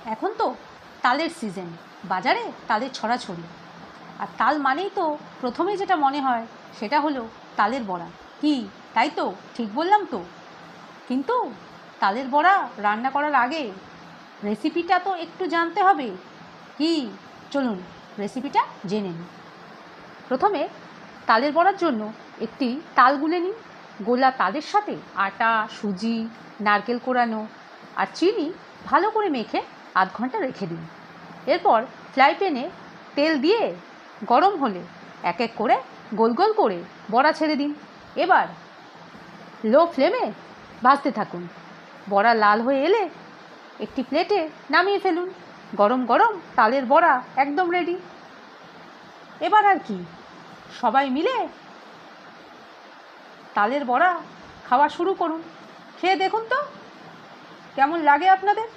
এখন তো তালের সিজন, বাজারে তালের ছড়াছড়ি। আর তাল মানেই তো প্রথমে যেটা মনে হয় সেটা হলো তালের বড়া। কি তাই তো ঠিক বললাম তো? কিন্তু তালের বড়া রান্না করার আগে রেসিপিটা তো একটু জানতে হবে। কি, চলুন রেসিপিটা জেনে নিই। প্রথমে তালের বড়ার জন্য একটি তাল গুলে নিন। গোলা তালের সাথে আটা, সুজি, নারকেল কোড়ানো আর চিনি ভালো করে মেখে আধ ঘন্টা রেখে দিন। এরপর ফ্রাই প্যানে তেল দিয়ে গরম হলে এক এক করে গোল গোল করে বড়া ছেড়ে দিন। এবার লো ফ্লেমে ভাজতে থাকুন। বড়া লাল হয়ে এলে একটি প্লেটে নামিয়ে ফেলুন। গরম গরম তালের বড়া একদম রেডি। এবার আর কি, সবাই মিলে তালের বড়া খাওয়া শুরু করুন। খেয়ে দেখুন তো কেমন লাগে আপনাদের।